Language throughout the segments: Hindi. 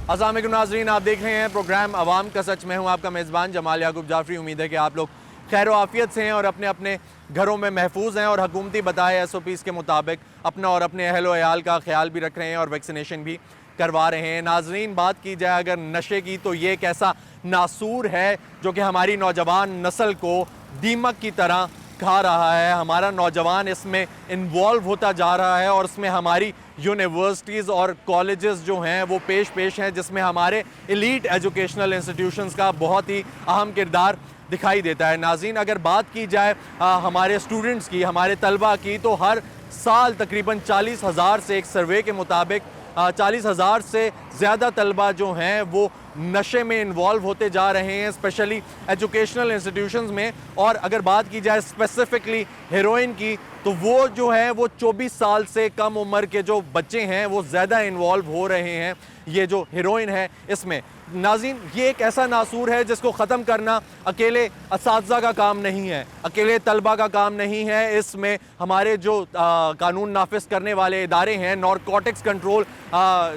अस्सलाम वालेकुम नाज़रीन, आप देख रहे हैं प्रोग्राम अवाम का सच। मैं हूं आपका मेज़बान जमाल याकूब जाफरी। उम्मीद है कि आप लोग खैर आफियत से हैं और अपने अपने घरों में महफूज हैं और हुकूमती बताए SOPs के मुताबिक अपना और अपने अहल वयाल का ख्याल भी रख रहे हैं और वैक्सीनेशन भी करवा रहे हैं। नाज़रीन, बात की जाए अगर नशे की, तो ये एक ऐसा नासूर है जो कि हमारी नौजवान नस्ल को दीमक की तरह खा रहा है। हमारा नौजवान इसमें इन्वॉल्व होता जा रहा है और इसमें हमारी यूनिवर्सिटीज़ और कॉलेजेस जो हैं वो पेश हैं, जिसमें हमारे एलीट एजुकेशनल इंस्टीट्यूशंस का बहुत ही अहम किरदार दिखाई देता है। नाज़रीन, अगर बात की जाए हमारे स्टूडेंट्स की, हमारे तलबा की, तो हर साल तकरीबन 40,000 से, एक सर्वे के मुताबिक 40,000 से ज़्यादा तलबा जो हैं वो नशे में इन्वॉल्व होते जा रहे हैं, स्पेशली एजुकेशनल इंस्टीट्यूशंस में। और अगर बात की जाए स्पेसिफिकली हेरोइन की, तो वो जो है वो 24 साल से कम उम्र के जो बच्चे हैं वो ज़्यादा इन्वॉल्व हो रहे हैं ये जो हेरोइन है इसमें। नाज़रीन, ये एक ऐसा नासूर है जिसको ख़त्म करना अकेले असातिज़ा का काम नहीं है, अकेले तलबा का काम नहीं है। इसमें हमारे जो कानून नाफिज करने वाले इदारे हैं, नारकोटिक्स कंट्रोल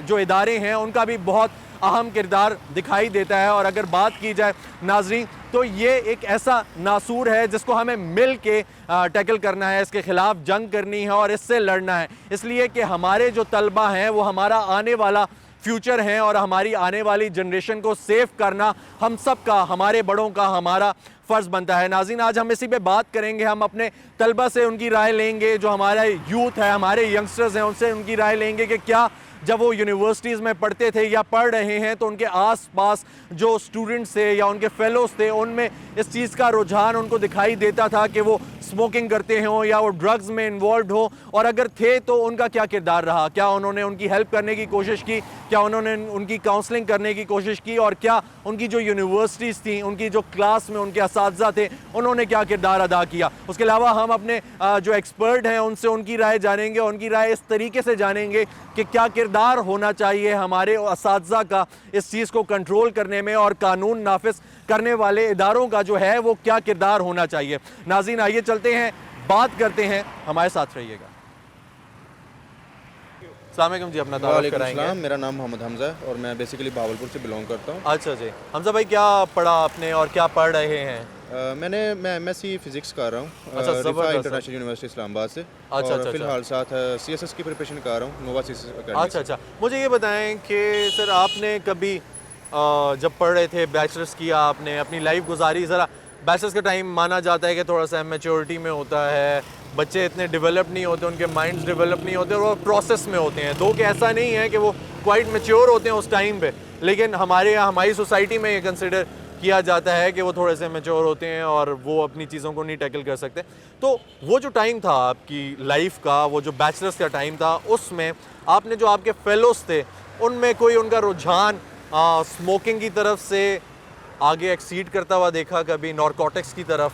जो इदारे हैं, उनका भी बहुत अहम किरदार दिखाई देता है। और अगर बात की जाए नाज़रीन, तो ये एक ऐसा नासूर है जिसको हमें मिल के टैकल करना है, इसके ख़िलाफ़ जंग करनी है और इससे लड़ना है। इसलिए कि हमारे जो तलबा हैं वो हमारा आने वाला फ्यूचर हैं और हमारी आने वाली जनरेशन को सेव करना हम सब का, हमारे बड़ों का, हमारा फ़र्ज़ बनता है। नाज़रीन, आज हम इसी पे बात करेंगे। हम अपने तलबा से उनकी राय लेंगे, जो हमारा यूथ है, हमारे यंगस्टर्स हैं, उनसे उनकी राय लेंगे कि क्या जब वो यूनिवर्सिटीज़ में पढ़ते थे या पढ़ रहे हैं तो उनके आसपास जो स्टूडेंट्स थे या उनके फेलोज़ थे, उनमें इस चीज़ का रुझान उनको दिखाई देता था कि वो स्मोकिंग करते हों या वो ड्रग्स में इन्वॉल्व हो, और अगर थे तो उनका क्या किरदार रहा? क्या उन्होंने उनकी हेल्प करने की कोशिश की? क्या उन्होंने उनकी काउंसलिंग करने की कोशिश की? और क्या उनकी जो यूनिवर्सिटीज़ थी, उनकी जो क्लास में उनके असातिज़ा थे, उन्होंने क्या किरदार अदा किया? उसके अलावा हम अपने जो एक्सपर्ट हैं उनसे उनकी राय जानेंगे, उनकी राय इस तरीके से जानेंगे कि क्या किरदार होना चाहिए हमारे असातिज़ा का इस चीज़ को कंट्रोल करने में, और कानून नाफिज करने वाले इदारों का जो है वो क्या किरदार होना चाहिए। नाज़रीन, आइए चलते हैं, बात करते हैं, हमारे साथ रहिएगा। अस्सलाम वालेकुम जी, अपना तारुफ कराएंगे। मेरा नाम मोहम्मद हमज़ा है और मैं बेसिकली भावलपुर से बिलोंग करता हूँ। अच्छा जी, हमज़ा भाई, क्या पढ़ा आपने और क्या पढ़ रहे हैं? मैं MSc फिजिक्स कर रहा हूँ रिफा इंटरनेशनल यूनिवर्सिटी इस्लामाबाद से। अच्छा, और अच्छा, फिलहाल साथ CSS की प्रिपरेशन कर रहा हूँ, नोवा CSS अकेडमी। अच्छा, मुझे ये बताएं कि सर, आपने कभी जब पढ़ रहे थे, बैचलर्स किया आपने, अपनी लाइफ गुजारी, ज़रा बैचलर्स का टाइम माना जाता है कि थोड़ा सा मैच्योरिटी में होता है, बच्चे इतने डेवलप नहीं होते, उनके माइंड्स डेवलप नहीं होते और वो प्रोसेस में होते हैं। दो कि ऐसा नहीं है कि वो क्वाइट मैच्योर होते हैं उस टाइम पे, लेकिन हमारे यहाँ, हमारी सोसाइटी में ये कंसिडर किया जाता है कि वो थोड़े से मैच्योर होते हैं और वो अपनी चीज़ों को नहीं टैकल कर सकते। तो वो जो टाइम था आपकी लाइफ का, वो जो बैचलर्स का टाइम था, उसमें आपने जो आपके फेलोज़ थे उनमें कोई उनका रुझान स्मोकिंग की तरफ से आगे एक्सीड करता हुआ देखा, कभी नारकोटिक्स की तरफ,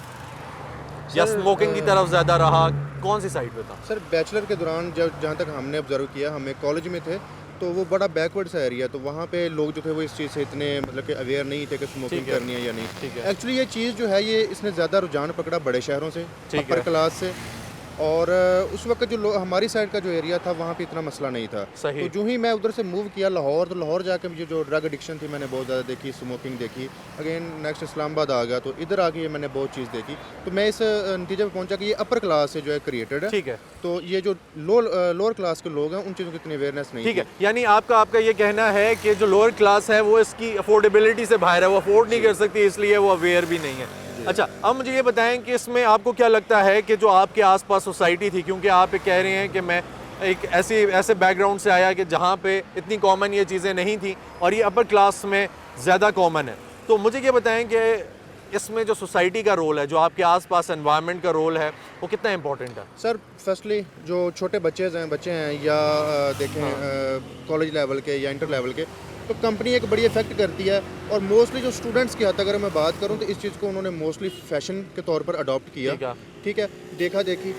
या स्मोकिंग की तरफ ज़्यादा रहा? कौन सी साइड पे था सर? बैचलर के दौरान जहाँ तक हमने ऑब्जर्व किया, हमें कॉलेज में थे तो वो बड़ा बैकवर्ड सा एरिया, तो वहाँ पे लोग जो थे वो इस चीज़ से इतने मतलब कि अवेयर नहीं थे कि स्मोकिंग करनी है या नहीं। एक्चुअली ये चीज़ जो है ये इसने ज़्यादा रुझान पकड़ा बड़े शहरों से, अपर क्लास से। और उस वक्त जो हमारी साइड का जो एरिया था वहाँ पे इतना मसला नहीं था। तो जो ही मैं उधर से मूव किया लाहौर, तो लाहौर जाके मुझे जो ड्रग एडिक्शन थी मैंने बहुत ज़्यादा देखी, स्मोकिंग देखी। अगेन नेक्स्ट इस्लामाबाद आ गया, तो इधर आके मैंने बहुत चीज़ देखी। तो मैं इस नतीजे पर पहुँचा कि ये अपर क्लास से जो है क्रिएटेड है। ठीक है। तो ये जो लोअर क्लास के लोग हैं उन चीज़ों की इतनी अवेयरनेस नहीं। ठीक है, यानी आपका ये कहना है कि जो लोअर क्लास है वो इसकी अफोर्डेबिलिटी से बाहर है, वो अफोर्ड नहीं कर सकती, इसलिए वो अवेयर भी नहीं है। अच्छा, अब मुझे ये बताएं कि इसमें आपको क्या लगता है कि जो आपके आसपास सोसाइटी थी, क्योंकि आप कह रहे हैं कि मैं एक ऐसे बैकग्राउंड से आया कि जहाँ पे इतनी कॉमन ये चीज़ें नहीं थी और ये अपर क्लास में ज़्यादा कॉमन है, तो मुझे ये बताएं कि इसमें जो सोसाइटी का रोल है, जो आपके आसपास एनवायरनमेंट का रोल है, वो कितना इंपॉर्टेंट है? सर, फर्स्टली जो छोटे बच्चे हैं या देखें कॉलेज लेवल के या इंटर लेवल के, तो कंपनी एक बड़ी इफेक्ट करती है। और मोस्टली जो स्टूडेंट्स की हद तक अगर मैं बात करूं तो इस चीज़ को उन्होंने मोस्टली फैशन के तौर पर अडॉप्ट किया ठीक है, देखा देखी।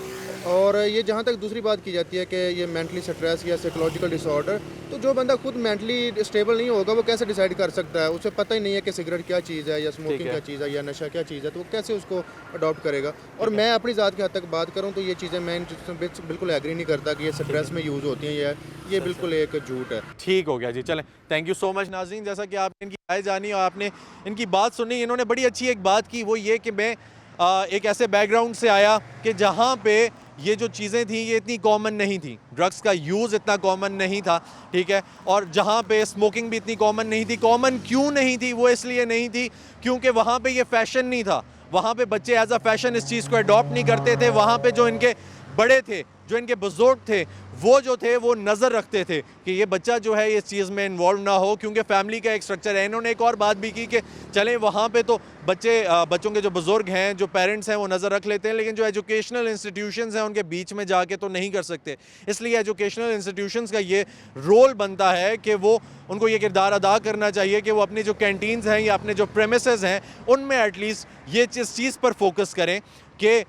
और ये जहाँ तक दूसरी बात की जाती है कि ये मेंटली स्ट्रेस या साइकोलॉजिकल डिसऑर्डर, तो जो बंदा खुद मेंटली स्टेबल नहीं होगा वो कैसे डिसाइड कर सकता है? उसे पता ही नहीं है कि सिगरेट क्या चीज़ है या स्मोकिंग क्या चीज़ है या नशा क्या चीज़ है, तो वो कैसे उसको अडॉप्ट करेगा? और मैं अपनी ज़ात की हद तक बात करूँ तो ये चीज़ें मैं इन चीज़ों पे बिल्कुल एग्री नहीं करता कि ये स्ट्रेस में यूज़ होती हैं, ये बिल्कुल एक झूठ है। ठीक हो गया जी, चलें, थैंक यू सो मच नाज़रीन। जैसा कि आपने इनकी राय जानी और आपने इनकी बात सुनी, इन्होंने बड़ी अच्छी एक बात की, वो ये कि मैं एक ऐसे बैकग्राउंड से आया कि जहाँ पे ये जो चीज़ें थी ये इतनी कॉमन नहीं थी, ड्रग्स का यूज़ इतना कॉमन नहीं था, ठीक है, और जहाँ पे स्मोकिंग भी इतनी कॉमन नहीं थी। कॉमन क्यों नहीं थी? वो इसलिए नहीं थी क्योंकि वहाँ पे ये फैशन नहीं था, वहाँ पे बच्चे एज अ फैशन इस चीज़ को अडॉप्ट नहीं करते थे। वहाँ पे जो इनके बड़े थे, जो इनके बुजुर्ग थे, वो जो थे वो नज़र रखते थे कि ये बच्चा जो है इस चीज़ में इन्वॉल्व ना हो, क्योंकि फैमिली का एक स्ट्रक्चर है। इन्होंने एक और बात भी की कि चलें वहाँ पे तो बच्चों के जो बुजुर्ग हैं, जो पेरेंट्स हैं, वो नज़र रख लेते हैं, लेकिन जो एजुकेशनल इंस्टीट्यूशंस हैं उनके बीच में जाके तो नहीं कर सकते। इसलिए एजुकेशनल इंस्टीट्यूशंस का ये रोल बनता है कि वो उनको ये किरदार अदा करना चाहिए कि वो अपनी जो कैंटीन्स हैं या अपने जो प्रेमिसेस हैं उनमें एटलीस्ट ये चीज़ पर फोकस करें कि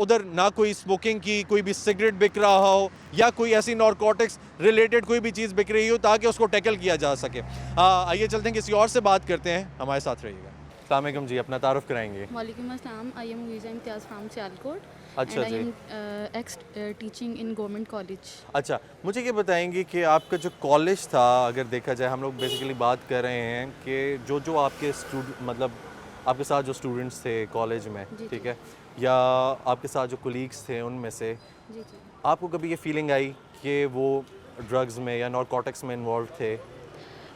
उधर ना कोई स्मोकिंग की, कोई भी सिगरेट बिक रहा हो या कोई ऐसी नारकोटिक्स रिलेटेड कोई भी चीज़ बिक रही हो, ताकि उसको टैकल किया जा सके। आइए चलते हैं, किसी और से बात करते हैं, हमारे साथ रहिएगा। अस्सलाम वालेकुम जी, अपना तारुफ कराएंगे। वालेकुम अस्सलाम, I am Muiza Imtiaz from Sialkot अच्छा एंड आई जी। Am ex teaching in government college. अच्छा, मुझे ये बताएंगे कि आपका जो कॉलेज था, अगर देखा जाए, हम लोग बेसिकली बात कर रहे हैं कि जो आपके मतलब आपके साथ जो स्टूडेंट्स थे कॉलेज में, जी, ठीक जी। है, या आपके साथ जो कोलीग्स थे उनमें से जी जी। आपको कभी ये फीलिंग आई कि वो ड्रग्स में या नारकोटिक्स में इन्वॉल्व थे?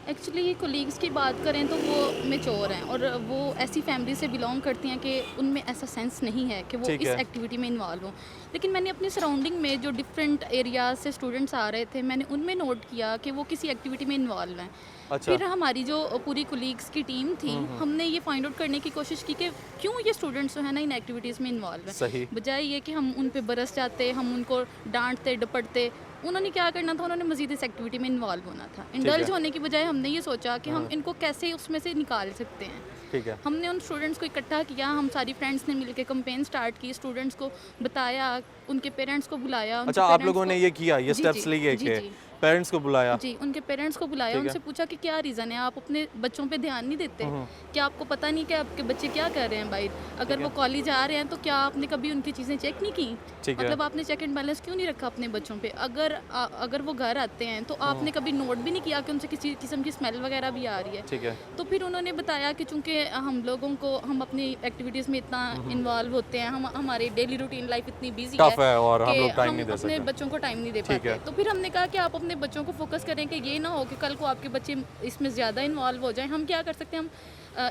एक्चुअली कोलीग्स की बात करें तो वो मेच्योर हैं और वो ऐसी फैमिली से बिलोंग करती हैं कि उनमें ऐसा सेंस नहीं है कि वो ठीक इस है। एक्टिविटी में इन्वॉल्व हों। लेकिन मैंने अपनी सराउंडिंग में जो डिफरेंट एरियाज से स्टूडेंट्स आ रहे थे, मैंने उनमें नोट किया कि वो किसी एक्टिविटी में इन्वॉल्व हैं। अच्छा। फिर हमारी जो पूरी कोलीग्स की टीम थी, हमने ये फाइंड आउट करने की कोशिश की कि क्यों ये स्टूडेंट्स जो है ना इन एक्टिविटीज़ में इन्वॉल्व हैं। सही। बजाय ये कि हम उन पे बरस जाते, हम उनको डांटते डपटते, उन्होंने क्या करना था, उन्होंने मज़ीद इस एक्टिविटी में इन्वॉल्व होना था। इंडल्ज होने की बजाय हमने ये सोचा कि हम इनको कैसे उसमें से निकाल सकते हैं। ठीक है। हमने उन स्टूडेंट्स को इकट्ठा किया, हम सारी फ्रेंड्स ने मिलकर कैंपेन स्टार्ट की, स्टूडेंट्स को बताया, उनके पेरेंट्स को बुलाया। उनके अच्छा, आप पेरेंट्स लोगों को- ने ये किया, ये जी, स्टेप्स जी, लिए जी, कि जी। पेरेंट्स को बुलाया? जी, उनके पेरेंट्स को बुलाया, ठीक है। उनसे पूछा कि क्या रीज़न है, आप अपने बच्चों पे ध्यान नहीं देते? क्या आपको पता नहीं कि आपके बच्चे क्या कर रहे हैं बाहर? अगर वो कॉलेज आ रहे हैं तो क्या आपने कभी उनकी चीज़ें चेक नहीं की? ठीक है। मतलब आपने चेक एंड बैलेंस क्यों नहीं रखा अपने बच्चों पे? अगर वो घर आते हैं तो आपने कभी नोट भी नहीं किया कि उनसे किसी किस्म की स्मेल वगैरह भी आ रही है? ठीक है। तो फिर उन्होंने बताया कि चूंकि हम लोगों को, हम अपनी एक्टिविटीज़ में इतना इन्वॉल्व होते हैं, हम हमारी डेली रूटीन लाइफ इतनी बिजी टफ है और हम कि लोग टाइम नहीं दे अपने सकते। बच्चों को टाइम नहीं दे ठीक पाते। है। तो फिर हमने कहा कि आप अपने बच्चों को फोकस करें कि ये ना हो कि कल को आपके बच्चे इसमें ज़्यादा इन्वॉल्व हो जाएं। हम क्या कर सकते हैं, हम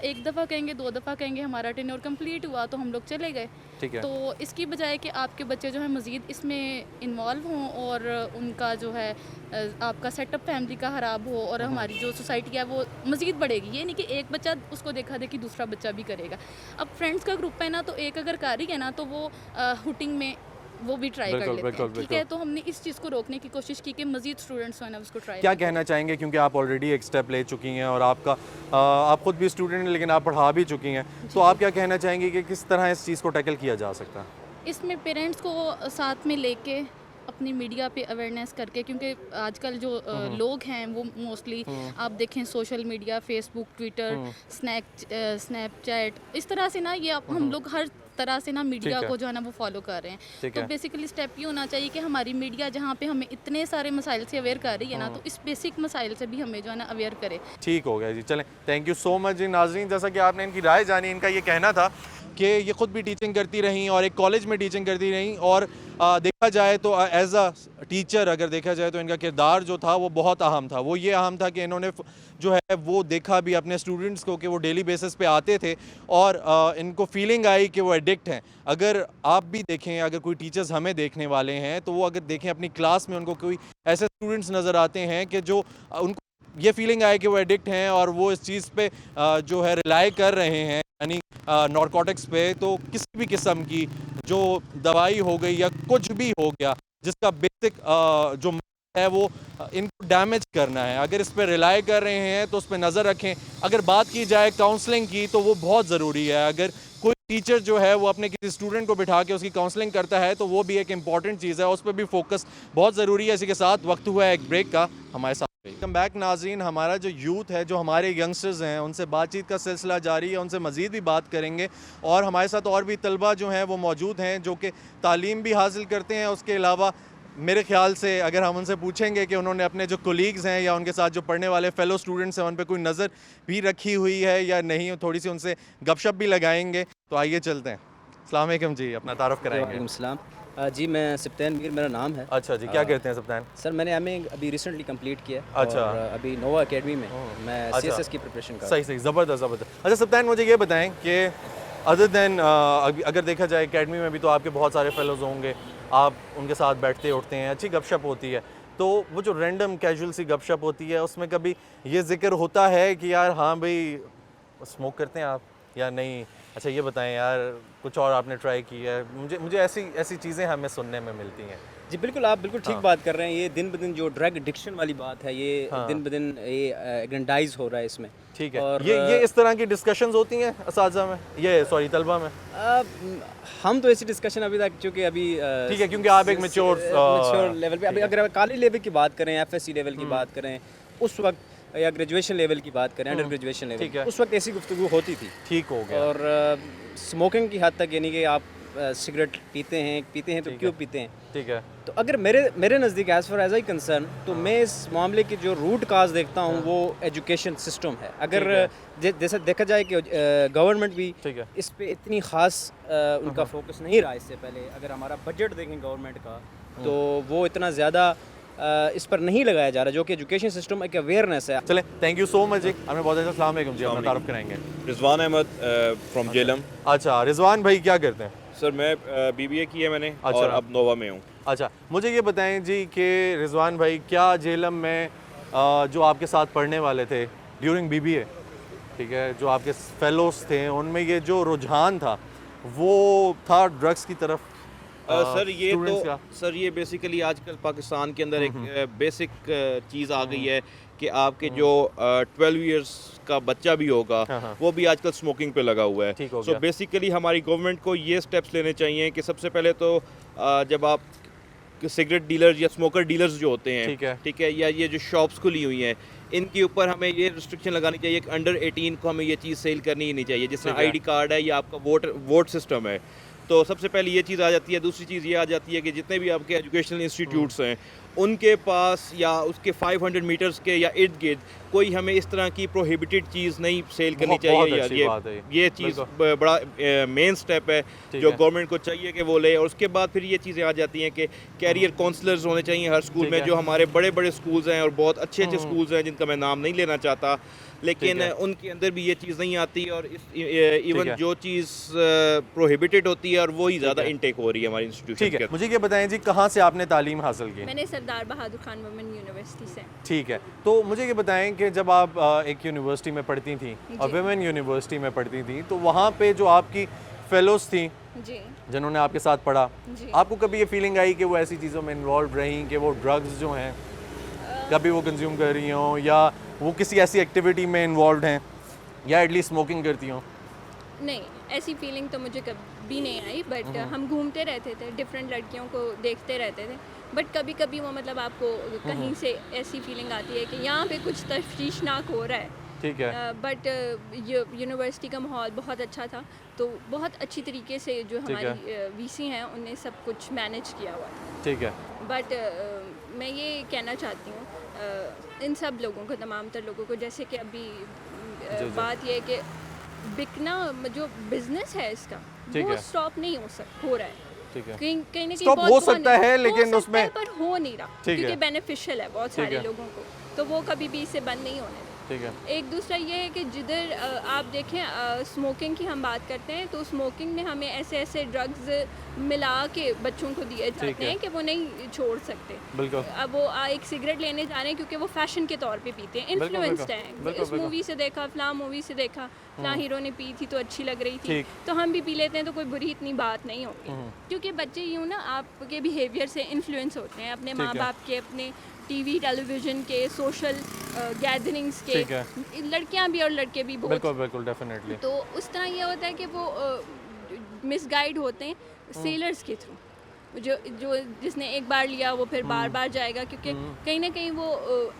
एक दफ़ा कहेंगे, 2 दफ़ा कहेंगे, हमारा टेन्योर कंप्लीट हुआ तो हम लोग चले गए। ठीक है। तो इसकी बजाय कि आपके बच्चे जो है मज़ीद इसमें इन्वॉल्व हों और उनका जो है आपका सेटअप फैमिली का ख़राब हो और हमारी जो सोसाइटी है वो मज़ीद बढ़ेगी। ये नहीं कि एक बच्चा उसको देखा देखी दूसरा बच्चा भी करेगा। अब फ्रेंड्स का ग्रुप है ना, तो एक अगर कर रही है ना तो वो हुटिंग में वो भी ट्राई कर बिल्कुल, लेते बिल्कुल, हैं, ठीक बिल्कुल। है। तो हमने इस चीज़ को रोकने की कोशिश की कि मज़ीद स्टूडेंट्स जो है ना उसको ट्राई क्या कहना चाहेंगे, क्योंकि आप ऑलरेडी एक स्टेप ले चुकी हैं और आप खुद भी स्टूडेंट हैं लेकिन आप पढ़ा भी चुकी हैं, तो आप क्या कहना चाहेंगे कि किस तरह इस चीज़ को टैकल किया जा सकता है? इसमें पेरेंट्स को साथ में लेके अपनी मीडिया पे अवेयरनेस करके, क्योंकि आजकल जो लोग हैं वो मोस्टली आप देखें social media, Facebook, Twitter, Snapchat, इस तरह से ना ये हम लोग हर तरह से ना मीडिया है। को जो है ना वो फॉलो कर रहे हैं। ठीक तो है। बेसिकली स्टेप ये होना चाहिए कि हमारी मीडिया जहाँ पे हमें इतने सारे मसाइल से अवेयर कर रही है ना, तो इस बेसिक मसाइल से भी हमें जो है ना अवेयर करे। ठीक हो गया जी, चलें, थैंक यू सो मच जी। नाज़रीन, जैसा कि आपने इनकी राय जानी, इनका ये कहना था कि ये खुद भी टीचिंग करती रहीं और एक कॉलेज में टीचिंग करती रहीं और देखा जाए तो एज अ टीचर अगर देखा जाए तो इनका किरदार जो था वो बहुत अहम था। वो ये अहम था कि इन्होंने जो है वो देखा भी अपने स्टूडेंट्स को कि वो डेली बेसिस पे आते थे और इनको फीलिंग आई कि वो एडिक्ट हैं। अगर आप भी देखें, अगर कोई टीचर्स हमें देखने वाले हैं तो वो अगर देखें अपनी क्लास में उनको कोई ऐसे स्टूडेंट्स नज़र आते हैं कि जो उनको ये फीलिंग आए कि वो एडिक्ट हैं और वो इस चीज़ पे जो है रिलाई कर रहे हैं, यानी नारकोटिक्स पे, तो किसी भी किस्म की जो दवाई हो गई या कुछ भी हो गया जिसका बेसिक जो है वो इनको डैमेज करना है, अगर इस पर रिलाई कर रहे हैं तो उस पर नज़र रखें। अगर बात की जाए काउंसलिंग की तो वो बहुत ज़रूरी है। अगर कोई टीचर जो है वो अपने किसी स्टूडेंट को बिठा के उसकी काउंसलिंग करता है तो वो भी एक इंपॉर्टेंट चीज़ है, उस पर भी फोकस बहुत ज़रूरी है। इसी के साथ वक्त हुआ है एक ब्रेक का, हमारे साथ वेलकम बैक नाज़रीन। हमारा जो यूथ है, जो हमारे यंगस्टर्स हैं, उनसे बातचीत का सिलसिला जारी है, उनसे मज़ीद भी बात करेंगे। और हमारे साथ और भी तलबा जो हैं वो मौजूद हैं जो कि तालीम भी हासिल करते हैं। उसके अलावा मेरे ख्याल से अगर हम उनसे पूछेंगे कि उन्होंने अपने जो कोलीग्स हैं या उनके साथ जो पढ़ने वाले फेलो स्टूडेंट्स हैं उन पर कोई नज़र भी रखी हुई है या नहीं, थोड़ी सी उनसे गपशप भी लगाएंगे। तो आइए चलते हैं। अस्सलाम वालेकुम जी, अपना तारुफ कराएंगे। वालेकुम सलाम जी, मैं सप्तान मीर मेरा नाम है। अच्छा जी, क्या करते हैं सप्तान? सर मैंने एमए अभी रिसेंटली कंप्लीट किया। अच्छा। और अभी नोवा एकेडमी में मैं अच्छा। सीएसएस की प्रिपरेशन कर सही सही, ज़बरदस्त ज़बरदस्त। अच्छा सप्तान, मुझे ये बताएं कि अदर दैन अगर देखा जाए एकेडमी में भी तो आपके बहुत सारे फेलोज़ होंगे, आप उनके साथ बैठते उठते हैं, अच्छी गपशप होती है। तो वो जो रैंडम कैजुअल सी गपशप होती है उसमें कभी ये जिक्र होता है कि यार हाँ भाई स्मोक करते हैं आप या नहीं? अच्छा ये बताएं यार, कुछ और आपने ट्राई किया है? मुझे ऐसी चीज़ें हमें सुनने में मिलती हैं। जी बिल्कुल, आप बिल्कुल ठीक बात कर रहे हैं। ये दिन ब दिन जो ड्रग एडिक्शन वाली बात है, ये दिन ब दिन ये एग्रेंडाइज हो रहा है इसमें। ठीक है। और ये इस तरह की डिस्कशंस होती हैं असातिज़ा में, ये सॉरी तलबा में? हम तो ऐसी डिस्कशन अभी तक, चूँकि अभी ठीक है, क्योंकि आप एक मैच्योर लेवल पे, अभी अगर कॉलेज लेवल की बात करें, एफएससी लेवल की बात करें, उस वक्त या ग्रेजुएशन लेवल की बात करें, अंडर ग्रेजुएशन लेवल, उस वक्त ऐसी गुफ्तगू होती थी। ठीक हो गया। और स्मोकिंग की हद तक, यानी कि आप सिगरेट पीते हैं तो क्यों पीते हैं? ठीक है। तो अगर मेरे नज़दीक as far as I concern, तो मैं इस मामले की जो रूट काज देखता हूँ वो एजुकेशन सिस्टम है। अगर जैसे देखा जाए कि गवर्नमेंट भी इस पे इतनी ख़ास उनका फोकस नहीं रहा इससे पहले। अगर हमारा बजट देखें गवर्नमेंट का, तो वो इतना ज़्यादा इस पर नहीं लगाया जा रहा, जो कि एजुकेशन सिस्टम एक अवेयरनेस है। चलें, थैंक यू सो मच जी, हमें बहुत अच्छा। अस्सलाम वालेकुम जी, अपना तारुफ कराएंगे। रिजवान अहमद फ्रॉम जेलम। अच्छा रिजवान भाई, क्या करते हैं? सर मैं बीबीए की है मैंने। अच्छा। और अब नोवा में हूँ। अच्छा, मुझे ये बताएं जी कि रिजवान भाई, क्या जेलम में जो आपके साथ पढ़ने वाले थे ड्यूरिंग बीबीए, ठीक है, जो आपके फेलोज थे, उनमें ये जो रुझान था वो था ड्रग्स की तरफ? सर ये students तो का? सर ये बेसिकली आजकल पाकिस्तान के अंदर एक बेसिक चीज़ आ गई है कि आपके जो 12 इयर्स का बच्चा भी होगा वो भी आजकल स्मोकिंग पे लगा हुआ ठीक है। हो सो गया। बेसिकली हमारी गवर्नमेंट को ये स्टेप्स लेने चाहिए कि सबसे पहले तो जब आप सिगरेट डीलर या स्मोकर डीलर्स जो होते हैं, ठीक है, या ये जो शॉप्स खुली हुई हैं, इनके ऊपर हमें ये रिस्ट्रिक्शन लगानी चाहिए कि अंडर 18 को हमें ये चीज़ सेल करनी ही नहीं चाहिए। जिस तरह आईडी कार्ड है या आपका वोट सिस्टम है, तो सबसे पहले ये चीज़ आ जाती है। दूसरी चीज़ ये आ जाती है कि जितने भी आपके एजुकेशनल इंस्टीट्यूट्स हैं उनके पास या उसके 500 मीटर्स के या इर्द गिर्द कोई हमें इस तरह की प्रोहिबिटेड चीज़ नहीं सेल करनी चाहिए यार। ये चीज़ बड़ा मेन स्टेप है जो गवर्नमेंट को चाहिए कि वो ले। और उसके बाद फिर ये चीज़ें आ जाती हैं कि कैरियर काउंसलर्स होने चाहिए हर स्कूल में, जो हमारे बड़े बड़े स्कूल्स हैं और बहुत अच्छे अच्छे स्कूल्स हैं जिनका मैं नाम नहीं लेना चाहता, लेकिन उनके अंदर भी ये चीज़ नहीं आती। और इवन जो चीज़ प्रोहिबिटेड होती है और वही ज़्यादा इनटेक हो रही है हमारी इंस्टीट्यूशन ठीक के। है, मुझे ये बताएं जी, कहाँ से आपने तालीम हासिल की? मैंने सरदार बहादुर खान वुमेन यूनिवर्सिटी से। ठीक है, तो मुझे ये बताएं कि जब आप एक यूनिवर्सिटी में पढ़ती थी और वुमेन यूनिवर्सिटी में पढ़ती थी, तो वहाँ पे जो आपकी फेलोज थी जी, जिन्होंने आपके साथ पढ़ा, जी। आपको कभी ये फीलिंग आई कि वो ऐसी चीज़ों में इन्वॉल्व रहीं कि वो ड्रग्स जो हैं कभी वो कंज्यूम कर रही हों या वो किसी ऐसी एक्टिविटी में इन्वॉल्व हैं या एटलीस्ट स्मोकिंग करती हों? नहीं, ऐसी फीलिंग तो मुझे कभी नहीं आई। बट हम घूमते रहते थे, डिफरेंट लड़कियों को देखते रहते थे। बट कभी कभी वो मतलब आपको कहीं से ऐसी फीलिंग आती है कि यहाँ पे कुछ तशवीशनाक हो रहा है। ठीक है। बट यूनिवर्सिटी का माहौल बहुत अच्छा था, तो बहुत अच्छी तरीके से जो हमारी वीसी हैं उन्हें सब कुछ मैनेज किया हुआ था। ठीक है। बट मैं ये कहना चाहती हूँ इन सब लोगों को, तमाम तर लोगों को, जैसे कि अभी बात ये है कि बिकना जो बिजनेस है इसका वो स्टॉप नहीं हो रहा है। ठीक है। कहीं ना कहीं स्टॉप हो सकता है लेकिन उसमें पर हो नहीं रहा, क्योंकि बेनिफिशियल है बहुत सारे लोगों को, तो वो कभी भी इससे बंद नहीं होने। ठीक है। एक दूसरा ये है कि जिधर आप देखें स्मोकिंग की हम बात करते हैं, तो स्मोकिंग में हमें ऐसे ऐसे ड्रग्स मिला के बच्चों को दिए जाते हैं कि वो नहीं छोड़ सकते। बिल्कुल। अब वो एक सिगरेट लेने जा रहे हैं क्योंकि वो फैशन के तौर पे पीते हैं, इन्फ्लुएंस्ड हैं, इस मूवी से देखा, फलां मूवी से देखा, फलां हीरो ने पी थी तो अच्छी लग रही थी, तो हम भी पी लेते हैं, तो कोई बुरी इतनी बात नहीं होती। क्योंकि बच्चे यूँ ना आपके बिहेवियर से इन्फ्लुएंस होते हैं, अपने माँ बाप के, अपने टीवी टेलीविज़न के, सोशल गैदरिंग्स के, लड़कियां भी और लड़के भी बहुत। बिल्कुल बिल्कुल, डेफिनेटली। तो उस तरह ये होता है कि वो मिसगाइड होते हैं सेलर्स के थ्रू, जो जिसने एक बार लिया वो फिर बार बार जाएगा, क्योंकि कहीं ना कहीं वो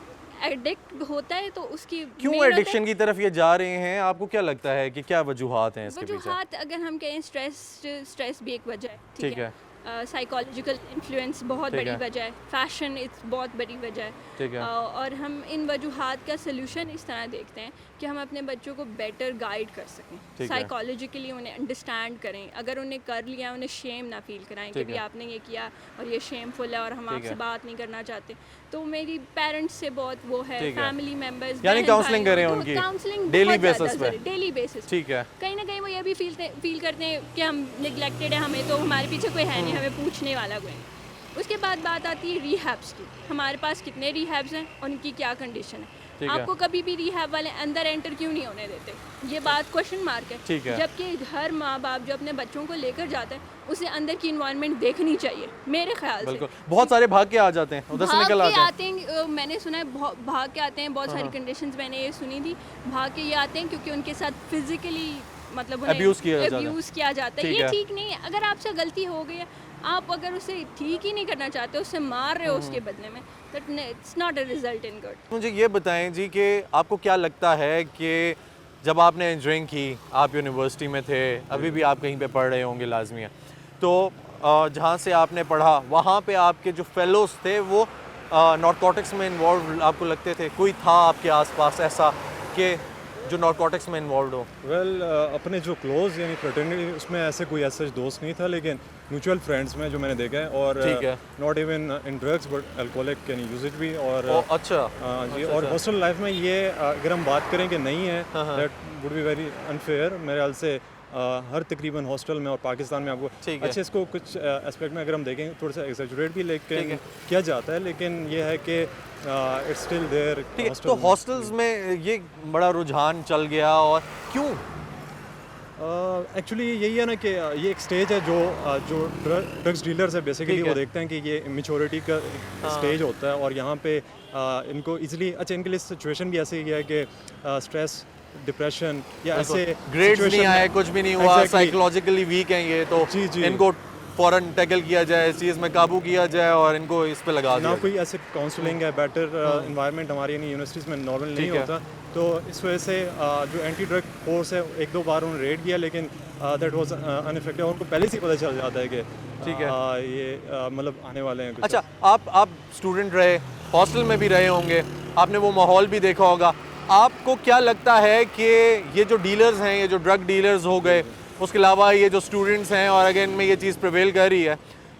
एडिक्ट होता है, तो उसकी क्यों main होता है- एडिक्शन की तरफ ये जा रहे हैं? आपको क्या लगता है कि क्या वजूहात हैं इसके पीछे? वजूहात अगर हम कहें, स्ट्रेस भी एक वजह है, ठीक है। साइकोलॉजिकल इन्फ्लुएंस बहुत ठीक बड़ी है। वजह है, फैशन इट्स बहुत बड़ी वजह है, ठीक है। और हम इन वजूहात का सलूशन इस तरह देखते हैं कि हम अपने बच्चों को बेटर गाइड कर सकें, ठीक है। साइकोलॉजिकली उन्हें अंडरस्टैंड करें, अगर उन्हें कर लिया उन्हें शेम ना फील कराएं कि ठीक भी है। आपने ये किया और ये शेमफुल है और हम ठीक आपसे है। बात नहीं करना चाहते। तो मेरी पेरेंट्स से बहुत वो है, ठीक है। फैमिली मेम्बर्स, यानी counselling करें उनकी काउंसलिंग daily basis पे। Daily basis. ठीक है। कहीं ना कहीं वो ये भी फील करते हैं कि हम निगलेक्टेड है, हमें तो हमारे पीछे कोई है नहीं, हमें पूछने वाला कोई नहीं। उसके बाद बात आती है रिहैब्स की, हमारे पास कितने रिहैब्स हैं और उनकी क्या कंडीशन है। ठीक है। आपको कभी भी रिहैब वाले अंदर एंटर क्यों नहीं होने देते, ये बात क्वेश्चन मार्क है। ठीक है। जबकि हर माँ बाप जो अपने बच्चों को लेकर जाते हैं उसे अंदर की इन्वायरमेंट देखनी चाहिए मेरे ख्याल से। बिल्कुल, बहुत सारे भाग के आ जाते हैं, उधर से निकल भाग के आते हैं। आते हैं, मैंने सुना है भाग के आते हैं, बहुत सारी कंडीशंस मैंने ये सुनी थी, भाग के ये आते हैं क्योंकि उनके साथ फिजिकली मतलब Abuse किया जाता है। अब्यूज़ किया जाता है। ठीक ये है। ठीक नहीं है। अगर आपसे गलती हो गई है, आप अगर उसे ठीक ही नहीं करना चाहते, उससे मार रहे हो उसके बदले में, that it's not a result in good. मुझे ये बताएं जी कि आपको क्या लगता है कि जब आपने इंजीनियरिंग की, आप यूनिवर्सिटी में थे, अभी भी आप कहीं पे पढ़ रहे होंगे लाजमी है, तो जहाँ से आपने पढ़ा वहाँ पे आपके जो फेलोज थे वो नारकोटिक्स में इन्वॉल्व आपको लगते थे? कोई था आपके आसपास ऐसा कि जो नारकोटिक्स में इन्वॉल्व हो? वेल अपने जो क्लोज यानी फ्रेटर्निटी उसमें ऐसे कोई ऐसा दोस्त नहीं था, लेकिन म्यूचुअल फ्रेंड्स में जो मैंने देखा है, और ठीक है। Not even in drugs but alcoholic can use it भी। और अच्छा। जी, और हॉस्टल लाइफ में ये अगर हम बात करें कि नहीं है, that would be very unfair मेरे ख्याल से। हर तकरीबन हॉस्टल में और पाकिस्तान में आपको ठीक है। अच्छे इसको कुछ एस्पेक्ट में अगर हम देखें थोड़ा सा एक्सेजरेट भी ठीक लेकिन है। किया जाता है, लेकिन ये है कि इट्स स्टिल देयर। ठीक है, तो हॉस्टल्स में ये बड़ा रुझान चल गया, और क्यों? एक्चुअली यही है ना कि ये एक स्टेज है जो ड्रग्स डीलर्स है बेसिकली, ठीक है। वो देखते हैं कि ये इमेच्योरिटी का स्टेज होता है, और यहाँ पे इनको इजीली, अच्छा इनके लिए सिचुएशन भी ऐसे ही है कि स्ट्रेस, डिप्रेशन या ऐसे ग्रेड्स नहीं situation आए, में- कुछ भी नहीं हुआ, Exactly. साइकोलॉजिकली वीक हैं ये, तो जी, जी। इनको फ़ौरन टैकल किया जाए, इस चीज़ में काबू किया जाए और इनको इस पे लगा ना दिया जाए। कोई ऐसे काउंसलिंग है, बेटर इन्वायरमेंट हमारी यूनिवर्सिटीज़ में नॉर्मल नहीं ठीक है। होता, तो इस वजह से जो एंटी ड्रग फोर्स है एक दो बार उन्होंने रेड किया, लेकिन दैट वाज अनइफेक्टिव। उनको पहले से ही पता चल जाता है कि ठीक है। ये मतलब आने वाले हैं कुछ। अच्छा, आप स्टूडेंट रहे, हॉस्टल में भी रहे होंगे, आपने वो माहौल भी देखा होगा, आपको क्या लगता है कि ये जो डीलर्स हैं, ये जो ड्रग डीलर्स हो गए, उसके अलावा ये जो स्टूडेंट्स हैं, और अगर इनमें ये चीज़ प्रिवेल कर रही है,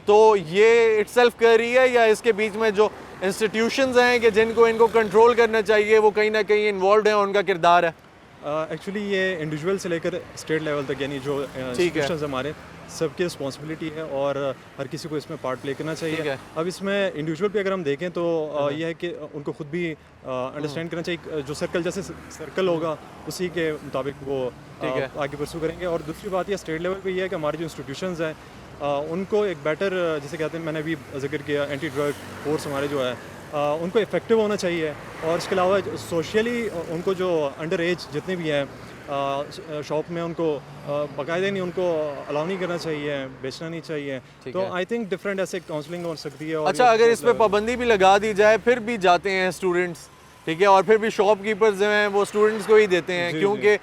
तो ये इटसेल्फ कर रही है, या इसके बीच में जो इंस्टीट्यूशंस हैं कि जिनको इनको कंट्रोल करना चाहिए वो कहीं ना कहीं इन्वॉल्व हैं, उनका किरदार है? एक्चुअली ये इंडिविजुअल से लेकर स्टेट लेवल तक यानी जो इंस्टीट्यूशंस हमारे सबकी रिस्पॉन्सिबिलिटी है, और हर किसी को इसमें पार्ट प्ले करना ठीक चाहिए। है। अब इसमें इंडिविजुअल पे अगर हम देखें तो यह है कि उनको खुद भी अंडरस्टैंड करना चाहिए, जो सर्कल जैसे सर्कल होगा उसी के मुताबिक वो ठीक है। आगे परसू करेंगे। और दूसरी बात यह स्टेट लेवल पे ये है कि हमारे जो इंस्टीट्यूशंस हैं उनको एक बेटर, जैसे कहते हैं, मैंने अभी जिक्र किया, एंटी ड्रग फोर्स हमारे जो है उनको इफेक्टिव होना चाहिए, और इसके अलावा सोशली उनको जो अंडर एज जितने भी हैं शॉप में उनको बाकायदे नहीं, उनको अलाउ नहीं करना चाहिए, बेचना नहीं चाहिए। तो है। आई थिंक डिफरेंट ऐसे काउंसलिंग हो सकती है। और अच्छा, अगर इस पे पाबंदी भी लगा दी जाए फिर भी जाते हैं स्टूडेंट्स, ठीक है, और फिर भी शॉपकीपर्स जो हैं वो स्टूडेंट्स को ही देते हैं, जी, क्योंकि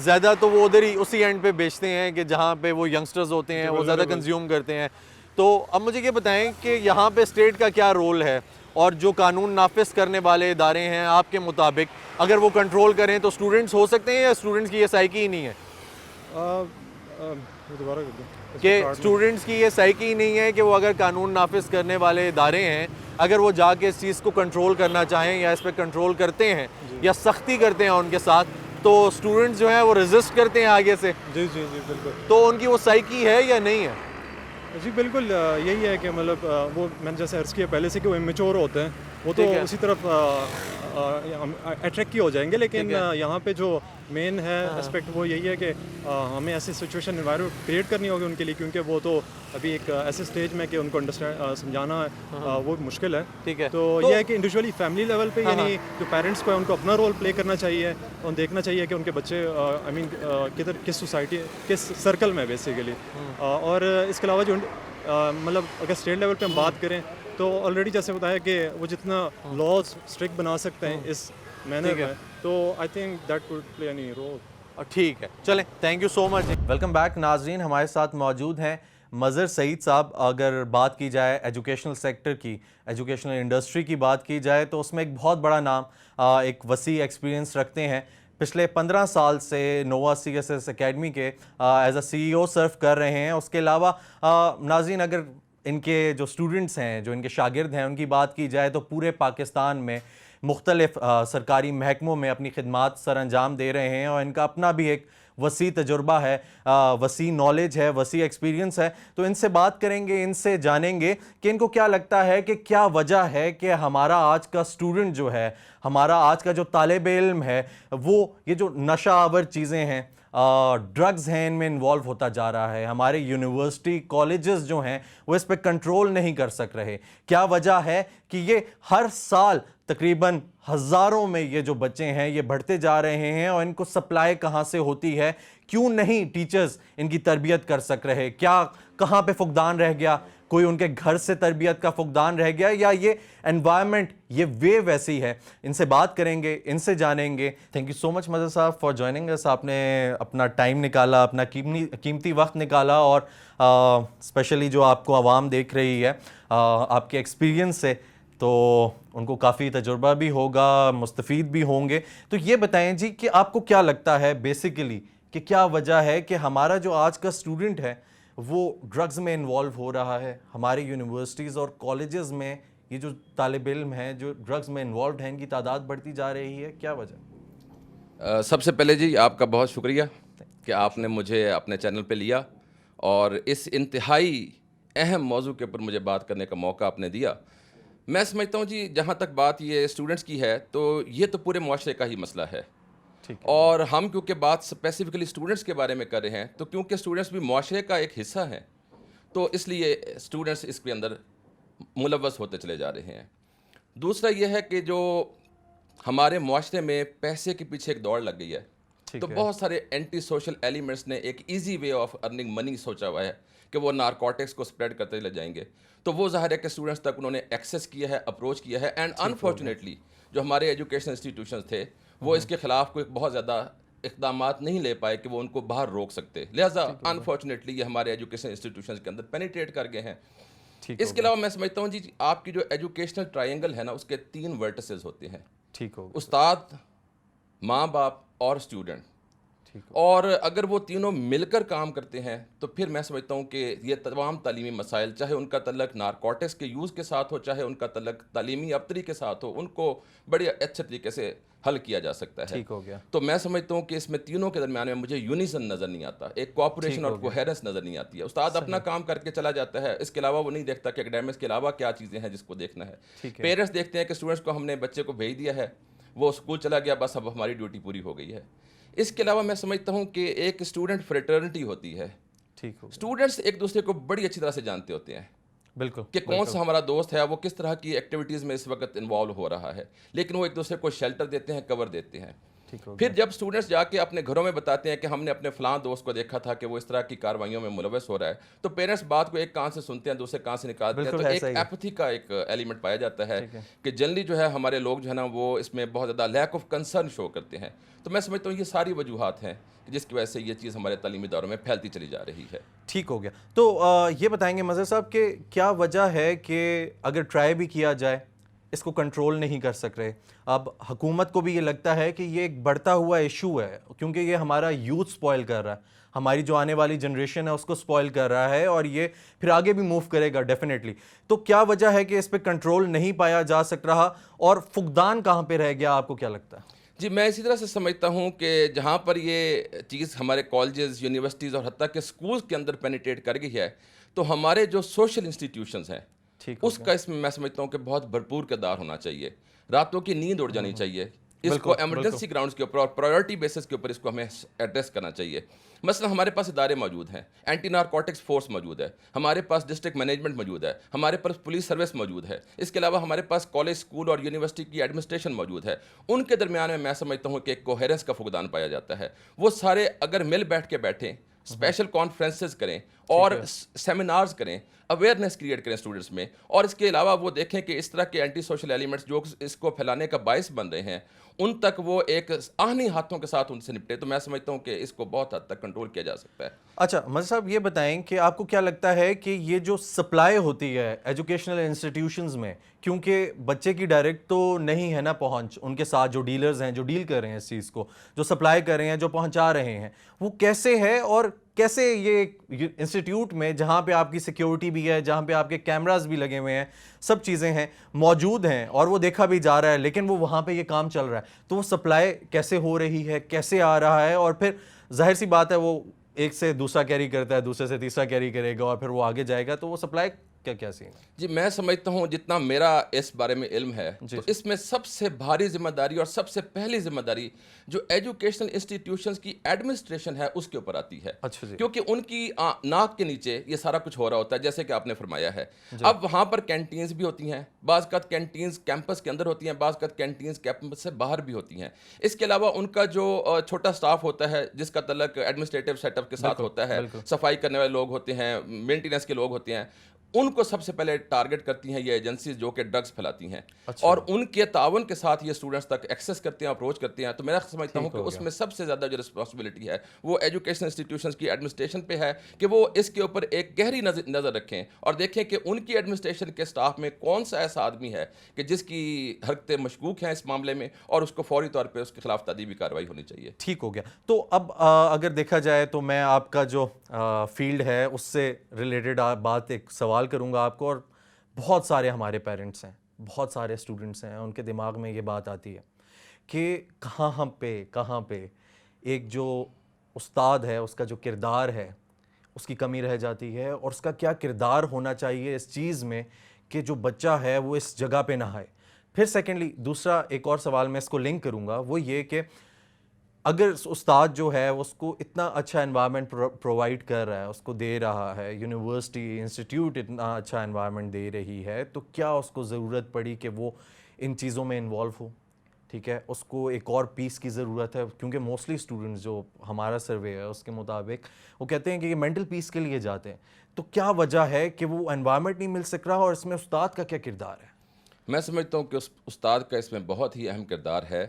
ज़्यादा तो वो उधर ही उसी एंड पे बेचते हैं कि जहाँ पे वो यंगस्टर्स होते हैं, वो ज़्यादा कंज्यूम करते हैं। तो अब मुझे ये बताएं कि यहाँ पे स्टेट का क्या रोल है, और जो कानून नाफिज करने वाले इदारे हैं आपके मुताबिक अगर वो कंट्रोल करें तो स्टूडेंट्स हो सकते हैं, या स्टूडेंट्स की ये साइकी ही नहीं है? दोबारा कर दो कि स्टूडेंट्स की ये साइकी ही नहीं है कि वो अगर कानून नाफिज करने वाले इदारे हैं, अगर वो जाके इस चीज़ को कंट्रोल करना चाहें या इस पर कंट्रोल करते हैं या सख्ती करते हैं उनके साथ, तो स्टूडेंट्स जो हैं वो रेजिस्ट करते हैं आगे से, जी जी जी बिल्कुल। तो उनकी वो साइकी है या नहीं है? जी बिल्कुल, यही है कि मतलब वो मैंने जैसे अर्ज़ किया पहले से कि वो इमेच्योर होते हैं, वो तो उसी तरफ अट्रैक्ट ही हो जाएंगे। लेकिन यहाँ पे जो मेन है एस्पेक्ट वो यही है कि हमें ऐसी सिचुएशन एनवायरनमेंट क्रिएट करनी होगी उनके लिए, क्योंकि वो तो अभी एक ऐसे स्टेज में कि उनको अंडरस्टैंड समझाना वो मुश्किल है। ठीक है। तो ये है कि इंडिविजुअली फैमिली लेवल पे यानी जो पेरेंट्स को है उनको अपना रोल प्ले करना चाहिए और देखना चाहिए कि उनके बच्चे आई मीन किस सोसाइटी किस सर्कल में बेसिकली। और इसके अलावा जो मतलब अगर स्टेट लेवल पे हम बात करें तो ऑलरेडी जैसे बताया कि वो जितना लॉज स्ट्रिक्ट बना सकते हैं इस मैनर में, तो I think that could play any role. ठीक है, चलें, thank you so much. Welcome back नाजरीन, हमारे साथ मौजूद हैं मज़हर सईद साहब। अगर बात की जाए एजुकेशनल सेक्टर की, एजुकेशनल इंडस्ट्री की बात की जाए तो उसमें एक बहुत बड़ा नाम, एक वसी एक्सपीरियंस रखते हैं। पिछले 15 साल से नोवा CSS एकेडमी के एज अ CEO सर्व कर रहे हैं। उसके अलावा नाज़रीन, अगर इनके जो स्टूडेंट्स हैं, जो इनके शागिर्द हैं, उनकी बात की जाए तो पूरे पाकिस्तान में मुख्तलिफ सरकारी महकमों में अपनी खिदमात सर अंजाम दे रहे हैं और इनका अपना भी एक वसी तजुर्बा है, वसी नॉलेज है, वसी एक्सपीरियंस है। तो इनसे बात करेंगे, इनसे जानेंगे कि इनको क्या लगता है कि क्या वजह है कि हमारा आज का स्टूडेंट जो है, हमारा आज का जो तालिब इल्म है, वो ये जो नशा आवर चीज़ें हैं, ड्रग्स हैं, इनमें इन्वॉल्व होता जा रहा है। हमारे यूनिवर्सिटी कॉलेजेस जो हैं वो इस पर कंट्रोल नहीं कर सक रहे। क्या वजह है कि ये हर साल तकरीबन हज़ारों में ये जो बच्चे हैं ये बढ़ते जा रहे हैं और इनको सप्लाई कहाँ से होती है? क्यों नहीं टीचर्स इनकी तरबियत कर सक रहे? क्या कहाँ पे फुकदान रह गया? कोई उनके घर से तरबियत का फुकदान रह गया या ये एनवायरनमेंट, ये वेव ऐसी है? इनसे बात करेंगे, इनसे जानेंगे। Thank you so much Mazhar साहब फॉर जॉइनिंग अस। आपने अपना टाइम निकाला, अपना कीमती वक्त निकाला और स्पेशली जो आपको आवाम देख रही है आपके एक्सपीरियंस से, तो उनको काफ़ी तजुर्बा भी होगा, मुस्तफ़ीद भी होंगे। तो ये बताएं जी कि आपको क्या लगता है बेसिकली कि क्या वजह है कि हमारा जो आज का स्टूडेंट है वो ड्रग्स में इन्वॉल्व हो रहा है? हमारे यूनिवर्सिटीज़ और कॉलेजेस में ये जो तालिब इल्म हैं जो ड्रग्स में इन्वॉल्व हैं, इनकी तादाद बढ़ती जा रही है, क्या वजह? सबसे पहले जी आपका बहुत शुक्रिया कि आपने मुझे अपने चैनल पे लिया और इस इंतहाई अहम मौजू के ऊपर मुझे बात करने का मौका आपने दिया। मैं समझता हूँ जी, जहाँ तक बात ये स्टूडेंट्स की है तो ये तो पूरे मुआशरे का ही मसला है। और हम क्योंकि बात स्पेसिफिकली स्टूडेंट्स के बारे में कर रहे हैं, तो क्योंकि स्टूडेंट्स भी मुआशरे का एक हिस्सा हैं, तो इसलिए स्टूडेंट्स इसके अंदर मुलव्वस होते चले जा रहे हैं। दूसरा यह है कि जो हमारे मुआशरे में पैसे के पीछे एक दौड़ लग गई है, तो बहुत सारे एंटी सोशल एलिमेंट्स ने एक easy way of earning money सोचा हुआ है कि वो नारकोटिक्स को स्प्रेड करते चले जाएंगे। तो वो ज़ाहिर है कि स्टूडेंट्स तक उन्होंने एक्सेस किया है, अप्रोच किया है। एंड अनफॉर्चुनेटली जो हमारे एजुकेशन इंस्टीट्यूशंस थे वो इसके ख़िलाफ़ कोई बहुत ज़्यादा इक़दामात नहीं ले पाए कि वो उनको बाहर रोक सकते। लिहाजा अनफॉर्चुनेटली ये हमारे एजुकेशन इंस्टीट्यूशंस के अंदर पेनिट्रेट कर गए हैं। इसके अलावा मैं समझता हूँ जी, आपकी जो एजुकेशनल ट्रायंगल है ना, उसके 3 वर्टिसेस होते हैं। ठीक हो, उस्ताद, माँ बाप और स्टूडेंट। और अगर वो तीनों मिलकर काम करते हैं तो फिर मैं समझता हूँ कि ये तमाम तालीमी मसाइल, चाहे उनका तल्लक नारकोटिक्स के यूज़ के साथ हो, चाहे उनका तल्लक तालीमी अबतरी के साथ हो, उनको बड़े अच्छे तरीके से हल किया जा सकता है। ठीक हो गया। तो मैं समझता हूँ कि इसमें तीनों के दरमियान में मुझे यूनिसन नज़र नहीं आता, एक कोऑपरेशन और कोहेरेंस नज़र नहीं आती है। उस्ताद अपना काम करके चला जाता है, इसके अलावा वो नहीं देखता कि एकेडमिक्स के अलावा क्या चीज़ें हैं जिसको देखना है। पेरेंट्स देखते हैं कि स्टूडेंट्स को हमने बच्चे को भेज दिया है, वो स्कूल चला गया, बस अब हमारी ड्यूटी पूरी हो गई है। इसके अलावा मैं समझता हूँ कि एक स्टूडेंट फ्रेटर्निटी होती है। ठीक हो, स्टूडेंट्स एक दूसरे को बड़ी अच्छी तरह से जानते होते हैं, बिल्कुल, कि कौन सा हमारा दोस्त है, वो किस तरह की एक्टिविटीज़ में इस वक्त इन्वॉल्व हो रहा है। लेकिन वो एक दूसरे को शेल्टर देते हैं, कवर देते हैं। फिर जब स्टूडेंट्स जाके अपने घरों में बताते हैं कि हमने अपने फलां दोस्त को देखा था कि वो इस तरह की कार्रवाइयों में मुलव्वस हो रहा है, तो पेरेंट्स बात को एक कान से सुनते हैं, दूसरे कान से निकालते हैं। तो एक एपैथी का एक एलिमेंट पाया जाता है कि जनरली जो है हमारे लोग जो है ना वो इसमें बहुत ज़्यादा लैक ऑफ कंसर्न शो करते हैं। तो मैं समझता हूँ ये सारी वजूहात हैं जिसकी वजह से ये चीज़ हमारे तालीमी इदारों में फैलती चली जा रही है। ठीक हो गया। तो ये बताएंगे मज़हर साहब कि क्या वजह है कि अगर ट्राई भी किया जाए इसको कंट्रोल नहीं कर सक रहे? अब हुकूमत को भी ये लगता है कि ये एक बढ़ता हुआ इशू है, क्योंकि ये हमारा यूथ स्पॉइल कर रहा है, हमारी जो आने वाली जनरेशन है उसको स्पॉइल कर रहा है और ये फिर आगे भी मूव करेगा डेफिनेटली। तो क्या वजह है कि इस पर कंट्रोल नहीं पाया जा सक रहा और फुकदान कहाँ पे रह गया, आपको क्या लगता है? जी, मैं इसी तरह से समझता हूँ कि जहाँ पर ये चीज़ हमारे कॉलेजेस, यूनिवर्सिटीज़ और हत्ता के स्कूल्स के अंदर पेनिट्रेट कर गई है, तो हमारे जो सोशल इंस्टीट्यूशंस हैं उसका इसमें मैं समझता हूँ कि बहुत भरपूर किरदार होना चाहिए। रातों की नींद उड़ जानी चाहिए, इसको एमरजेंसी ग्राउंड्स के ऊपर और प्रायोरिटी बेसिस के ऊपर इसको हमें एड्रेस करना चाहिए। मसलन हमारे पास इदारे मौजूद हैं, एंटी नारकोटिक्स फोर्स मौजूद है, हमारे पास डिस्ट्रिक्ट मैनेजमेंट मौजूद है, हमारे पास पुलिस सर्विस मौजूद है, इसके अलावा हमारे पास कॉलेज, स्कूल और यूनिवर्सिटी की एडमिनिस्ट्रेशन मौजूद है। उनके दरमियान में मैं समझता हूँ कि एक कोहेरेंस का फुकदान पाया जाता है। वो सारे अगर मिल बैठ के बैठें, स्पेशल कॉन्फ्रेंसेस करें और सेमिनार्स करें, अवेयरनेस क्रिएट करें स्टूडेंट्स में, और इसके अलावा वो देखें कि इस तरह के एंटी सोशल एलिमेंट्स जो इसको फैलाने का बायस बन रहे हैं उन तक वो एक आहनी हाथों के साथ उनसे निपटे, तो मैं समझता हूँ कि इसको बहुत हद तक कंट्रोल किया जा सकता है। अच्छा मज़ साहब, ये बताएं कि आपको क्या लगता है कि ये जो सप्लाई होती है एजुकेशनल इंस्टीट्यूशंस में, क्योंकि बच्चे की डायरेक्ट तो नहीं है ना पहुंच, उनके साथ जो डीलर्स हैं, जो डील कर रहे हैं इस चीज़ को, जो सप्लाई कर रहे हैं, जो पहुंचा रहे हैं, वो कैसे है और कैसे ये इंस्टीट्यूट में जहाँ पे आपकी सिक्योरिटी भी है, जहाँ पे आपके कैमरास भी लगे हुए हैं, सब चीज़ें हैं, मौजूद हैं और वो देखा भी जा रहा है, लेकिन वो वहाँ पे ये काम चल रहा है, तो वो सप्लाई कैसे हो रही है, कैसे आ रहा है, और फिर जाहिर सी बात है वो एक से दूसरा कैरी करता है, दूसरे से तीसरा कैरी करेगा और फिर वो आगे जाएगा, तो वो सप्लाई क्या क्या सीन है? जी मैं समझता हूँ जितना मेरा इस बारे में इल्म है, तो इसमें सबसे भारी जिम्मेदारी और सबसे पहली जिम्मेदारी जो एजुकेशनल इंस्टीट्यूशंस की एडमिनिस्ट्रेशन है उसके ऊपर आती है। अच्छा जी। क्योंकि उनकी नाक के नीचे ये सारा कुछ हो रहा होता है, जैसे कि आपने फरमाया है। अब वहाँ पर कैंटीन्स भी होती हैं, बाज़ का कैंटीन्स कैंपस के अंदर होती हैं, बाज़ का कैंटीन्स कैंपस से बाहर भी होती हैं। इसके अलावा उनका जो छोटा स्टाफ होता है जिसका तल्लक एडमिनिस्ट्रेटिव सेटअप के साथ होता है, सफाई करने वाले लोग होते हैं, मेंटेनेंस के लोग होते हैं, उनको सबसे पहले टारगेट करती हैं ये एजेंसीज जो कि ड्रग्स फैलाती हैं। अच्छा। और उनके तावन के साथ ये स्टूडेंट्स तक एक्सेस करते हैं, अप्रोच करते हैं। तो मैं समझता हूँ कि उसमें सबसे ज़्यादा जो रिस्पॉन्सिबिलिटी है वो एजुकेशन इंस्टीट्यूशंस की एडमिनिस्ट्रेशन पे है कि वो इसके ऊपर एक गहरी नज़र रखें और देखें कि उनकी एडमिनिस्ट्रेशन के स्टाफ में कौन सा ऐसा आदमी है कि जिसकी हरकतें मशकूक हैं इस मामले में, और उसको फौरी तौर पर उसके खिलाफ तदीबी कार्रवाई होनी चाहिए। ठीक हो गया। तो अब अगर देखा जाए तो मैं आपका जो फील्ड है उससे रिलेटेड बात एक सवाल करूंगा आपको, और बहुत सारे हमारे पेरेंट्स हैं, बहुत सारे स्टूडेंट्स हैं, उनके दिमाग में ये बात आती है कि कहाँ पे एक जो उस्ताद है उसका जो किरदार है उसकी कमी रह जाती है, और उसका क्या किरदार होना चाहिए इस चीज़ में कि जो बच्चा है वो इस जगह पे ना आए। फिर सेकेंडली दूसरा एक और सवाल मैं इसको लिंक करूँगा, वो ये कि अगर उस्ताद जो है उसको इतना अच्छा एनवायरनमेंट प्रोवाइड कर रहा है, उसको दे रहा है, यूनिवर्सिटी इंस्टीट्यूट इतना अच्छा एनवायरनमेंट दे रही है, तो क्या उसको ज़रूरत पड़ी कि वो इन चीज़ों में इन्वॉल्व हो? ठीक है, उसको एक और पीस की ज़रूरत है, क्योंकि मोस्टली स्टूडेंट्स जो हमारा सर्वे है उसके मुताबिक वो कहते हैं कि ये मेंटल पीस के लिए जाते हैं। तो क्या वजह है कि वो एनवायरनमेंट नहीं मिल सक रहा, और इसमें उस्ताद का क्या किरदार है? मैं समझता हूँ कि उस उस्ताद का इसमें बहुत ही अहम किरदार है।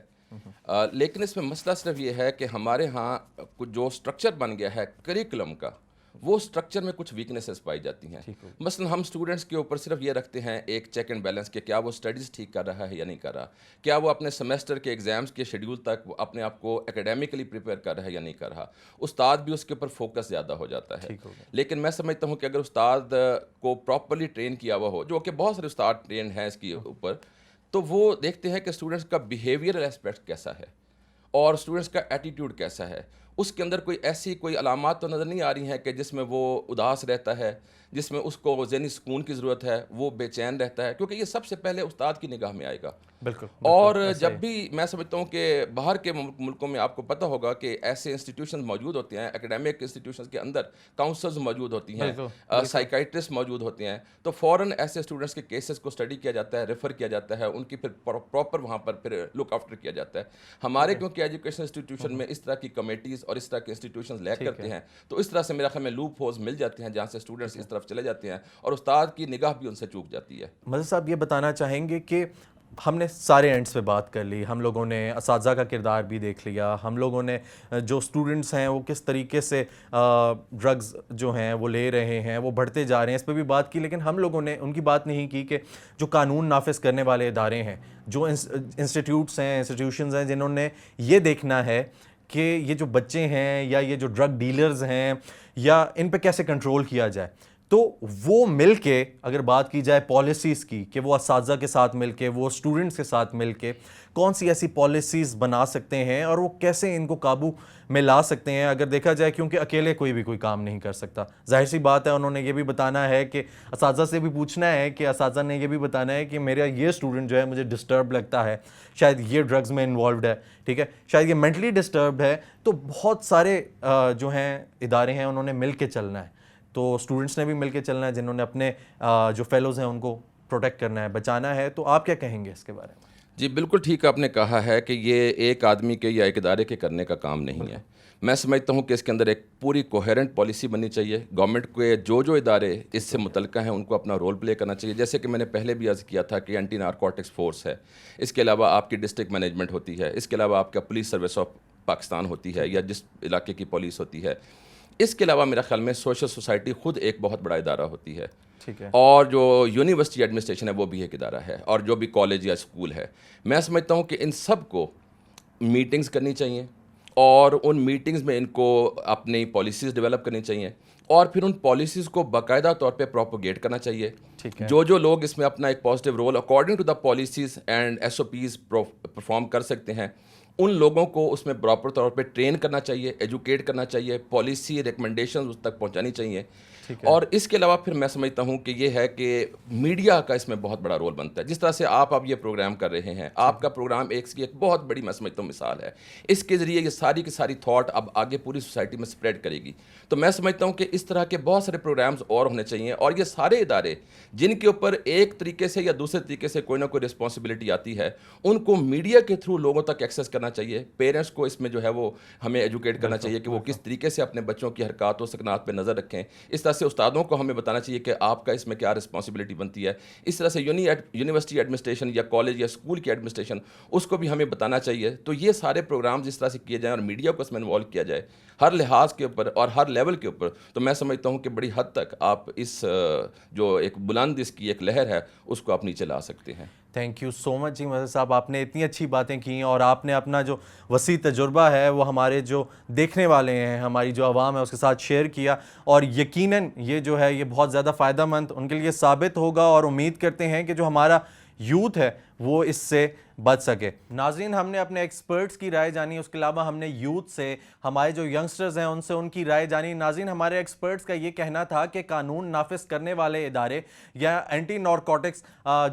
लेकिन इसमें मसला सिर्फ ये है कि हमारे यहाँ कुछ जो स्ट्रक्चर बन गया है करिकुलम का, वो स्ट्रक्चर में कुछ वीकनेसेस पाई जाती हैं। मसलन हम स्टूडेंट्स के ऊपर सिर्फ ये रखते हैं एक चेक एंड बैलेंस कि क्या वो स्टडीज़ ठीक कर रहा है या नहीं कर रहा, क्या वो अपने सेमेस्टर के एग्ज़ाम्स के शेड्यूल तक अपने आप को एकेडमिकली प्रिपेयर कर रहा है या नहीं कर रहा। उस्ताद भी उसके ऊपर फोकस ज़्यादा हो जाता है। लेकिन मैं समझता हूँ कि अगर उस्ताद को प्रॉपरली ट्रेन किया हुआ हो, जो कि बहुत सारे उस्ताद ट्रेन हैं इसके ऊपर, तो वो देखते हैं कि स्टूडेंट्स का बिहेवियरल एस्पेक्ट कैसा है और स्टूडेंट्स का एटीट्यूड कैसा है। उसके अंदर कोई अलामात तो नज़र नहीं आ रही हैं कि जिसमें वो उदास रहता है, जिसमें उसको ज़हनी सुकून की ज़रूरत है, वो बेचैन रहता है, क्योंकि ये सबसे पहले उस्ताद की निगाह में आएगा। बिल्कुल। और जब भी मैं समझता हूँ कि बाहर के मुल्कों में आपको पता होगा कि ऐसे इंस्टीट्यूशन मौजूद होते हैं, एकेडमिक इंस्टीट्यूशन के अंदर काउंसलर्स मौजूद होती हैं, साइकाइट्रिस्ट मौजूद होते हैं, तो फ़ौरन ऐसे स्टूडेंट्स के केसेस को स्टडी किया जाता है, रेफ़र किया जाता है, उनकी फिर प्रॉपर वहाँ पर फिर लुक आफ्टर किया जाता है। हमारे क्योंकि एजुकेशन इंस्टीट्यूशन में इस तरह की कमेटीज़ और इस तरह के इंस्टीट्यूशंस लैक करते हैं, तो इस तरह से मेरा ख्याल में लूप होल्स मिल जाते हैं जहाँ से स्टूडेंट्स इस तरफ चले जाते हैं और उस्ताद की निगाह भी उनसे चूक जाती है। मज़हर साहब ये बताना चाहेंगे कि हमने सारे एंड्स पे बात कर ली, हम लोगों ने असातिज़ा का किरदार भी देख लिया, हम लोगों ने जो स्टूडेंट्स हैं वो किस तरीके से ड्रग्स जो हैं वो ले रहे हैं, वो बढ़ते जा रहे हैं, इस पर भी बात की, लेकिन हम लोगों ने उनकी बात नहीं की कि जो कानून नाफिज करने वाले इदारे हैं, जो इंस्टीट्यूट्स हैं, इंस्टीट्यूशंस हैं, जिन्होंने ये देखना है कि ये जो बच्चे हैं या ये जो ड्रग डीलर्स हैं या इन पे कैसे कंट्रोल किया जाए, तो वो मिल के अगर बात की जाए पॉलिसीज़ की कि वो असातिज़ा के साथ मिल के, वो स्टूडेंट्स के साथ मिल के कौन सी ऐसी पॉलिसीज़ बना सकते हैं और वो कैसे इनको काबू में ला सकते हैं, अगर देखा जाए, क्योंकि अकेले कोई भी कोई काम नहीं कर सकता। जाहिर सी बात है, उन्होंने ये भी बताना है कि असातिज़ा से भी पूछना है कि असातिज़ा ने ये भी बताना है कि मेरा ये स्टूडेंट जो है मुझे डिस्टर्ब लगता है, शायद ये ड्रग्स में इन्वॉल्व है, ठीक है, शायद ये मेंटली डिस्टर्ब है। तो बहुत सारे जो हैं इदारे हैं, उन्होंने मिल के चलना है। तो स्टूडेंट्स ने भी मिलकर चलना है, जिन्होंने अपने जो फेलोज़ हैं उनको प्रोटेक्ट करना है, बचाना है। तो आप क्या कहेंगे इसके बारे में? जी बिल्कुल ठीक आपने कहा है कि ये एक आदमी के या एक इदारे के करने का काम नहीं है। मैं समझता हूँ कि इसके अंदर एक पूरी कोहेरेंट पॉलिसी बननी चाहिए। गवर्नमेंट के जो इदारे इससे मुतल्लिक़ हैं उनको अपना रोल प्ले करना चाहिए। जैसे कि मैंने पहले भी अर्ज़ किया था कि एंटी नारकोटिक्स फोर्स है, इसके अलावा आपकी डिस्ट्रिक्ट मैनेजमेंट होती है, इसके अलावा आपका पुलिस सर्विस ऑफ पाकिस्तान होती है या जिस इलाके की पुलिस होती है। इसके अलावा मेरा ख्याल में सोशल सोसाइटी खुद एक बहुत बड़ा इदारा होती है, ठीक है, और जो यूनिवर्सिटी एडमिनिस्ट्रेशन है वो भी एक इदारा है, और जो भी कॉलेज या स्कूल है। मैं समझता हूँ कि इन सब को मीटिंग्स करनी चाहिए और उन मीटिंग्स में इनको अपनी पॉलिसीज़ डेवलप करनी चाहिए और फिर उन पॉलिसीज़ को बाकायदा तौर पे प्रोपोगेट करना चाहिए। ठीक है, जो लोग इसमें अपना एक positive role according to the policies and SOPs perform कर सकते हैं, उन लोगों को उसमें प्रॉपर तौर पे ट्रेन करना चाहिए, एजुकेट करना चाहिए, पॉलिसी रिकमेंडेशंस उस तक पहुंचानी चाहिए। और इसके अलावा फिर मैं समझता हूं कि ये है कि मीडिया का इसमें बहुत बड़ा रोल बनता है। जिस तरह से आप अब ये प्रोग्राम कर रहे हैं, आपका प्रोग्राम एक बहुत बड़ी मैं समझता हूं मिसाल है। इसके ज़रिए ये सारी की सारी थॉट अब आगे पूरी सोसाइटी में स्प्रेड करेगी। तो मैं समझता हूं कि इस तरह के बहुत सारे प्रोग्राम्स और होने चाहिए, और ये सारे इदारे जिनके ऊपर एक तरीके से या दूसरे तरीके से कोई ना कोई रिस्पॉन्सिबिलिटी आती है, उनको मीडिया के थ्रू लोगों तक एक्सेस करना चाहिए। पेरेंट्स को इसमें जो है वो हमें एजुकेट करना चाहिए कि वो किस तरीके से अपने बच्चों की हरकत और सकनात पर नज़र रखें। इस तरह से उस्तादों को हमें बताना चाहिए कि आपका इसमें क्या रिस्पॉन्सिबिलिटी बनती है। इस तरह से यूनिवर्सिटी एडमिनिस्ट्रेशन या कॉलेज या स्कूल की एडमिनिस्ट्रेशन, उसको भी हमें बताना चाहिए। तो ये सारे प्रोग्राम जिस तरह से किए जाएँ और मीडिया को इसमें इन्वॉल्व किया जाए हर लिहाज के ऊपर और हर लेवल के ऊपर, तो मैं समझता हूँ कि बड़ी हद तक आप इस जो एक बुलंद इसकी एक लहर है उसको आप नीचे ला सकते हैं। थैंक यू सो मच जी मज़हर साहब, आपने इतनी अच्छी बातें की और आपने अपना जो वसी तजुर्बा है वो हमारे जो देखने वाले हैं, हमारी जो आवाम है उसके साथ शेयर किया, और यकीनन ये जो है ये बहुत ज़्यादा फ़ायदेमंद उनके लिए साबित होगा, और उम्मीद करते हैं कि जो हमारा यूथ है वो इससे बच सके। नाज़रीन, हमने अपने एक्सपर्ट्स की राय जानी, उसके अलावा हमने यूथ से, हमारे जो यंगस्टर्स हैं उनसे उनकी राय जानी। नाज़रीन, हमारे एक्सपर्ट्स का ये कहना था कि कानून नाफिज करने वाले इदारे या एंटी नारकोटिक्स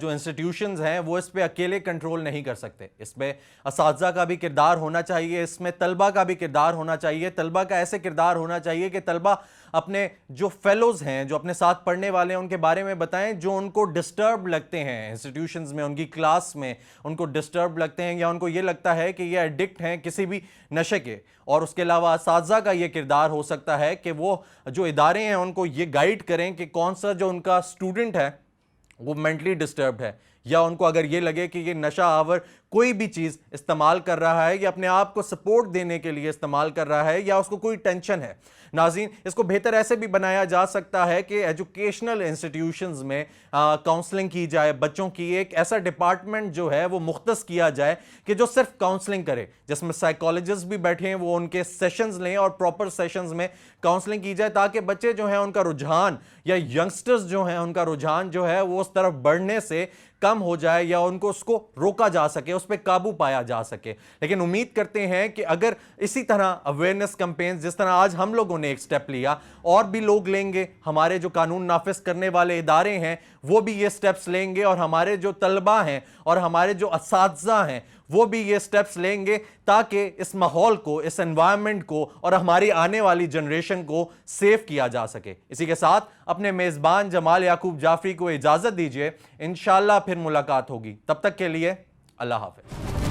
जो इंस्टीट्यूशंस हैं वो इस पर अकेले कंट्रोल नहीं कर सकते। इसमें असातिज़ा का भी किरदार होना चाहिए, इसमें तलबा का भी किरदार होना चाहिए। तलबा का ऐसे किरदार होना चाहिए कि तलबा अपने जो फेलोज़ हैं, जो अपने साथ पढ़ने वाले हैं, उनके बारे में बताएं जो उनको डिस्टर्ब लगते हैं इंस्टीट्यूशंस में, उनकी क्लास में उनको डिस्टर्ब लगते हैं या उनको ये लगता है कि ये एडिक्ट हैं किसी भी नशे के। और उसके अलावा असातिज़ा का ये किरदार हो सकता है कि वो जो इदारे हैं उनको ये गाइड करें कि कौन सा जो उनका स्टूडेंट है वो मेंटली डिस्टर्ब्ड है, या उनको अगर ये लगे कि ये नशा आवर कोई भी चीज़ इस्तेमाल कर रहा है या अपने आप को सपोर्ट देने के लिए इस्तेमाल कर रहा है या उसको कोई टेंशन है। नाज़रीन, इसको बेहतर ऐसे भी बनाया जा सकता है कि एजुकेशनल इंस्टीट्यूशंस में काउंसलिंग की जाए, बच्चों की एक ऐसा डिपार्टमेंट जो है वो मुख्तस किया जाए कि जो सिर्फ काउंसलिंग करे, जिसमें साइकोलॉजिस्ट भी बैठे हैं, वो उनके सेशंस लें और प्रॉपर सेशंस में काउंसलिंग की जाए, ताकि बच्चे जो हैं उनका रुझान या यंगस्टर्स जो हैं उनका रुझान जो है वो उस तरफ बढ़ने से कम हो जाए या उनको उसको रोका जा सके, उस पर काबू पाया जा सके। लेकिन उम्मीद करते हैं कि अगर इसी तरह अवेयरनेस कैंपेन जिस तरह आज हम लोगों ने एक स्टेप लिया, और भी लोग लेंगे, हमारे जो कानून नाफिज करने वाले इदारे हैं वो भी ये स्टेप्स लेंगे, और हमारे जो तलबा हैं और हमारे जो असातिज़ा हैं वो भी ये स्टेप्स लेंगे, ताकि इस माहौल को, इस एनवायरनमेंट को और हमारी आने वाली जनरेशन को सेव किया जा सके। इसी के साथ अपने मेज़बान जमाल याकूब जाफरी को इजाज़त दीजिए, इंशाअल्लाह फिर मुलाकात होगी। तब तक के लिए अल्लाह हाफ़िज़।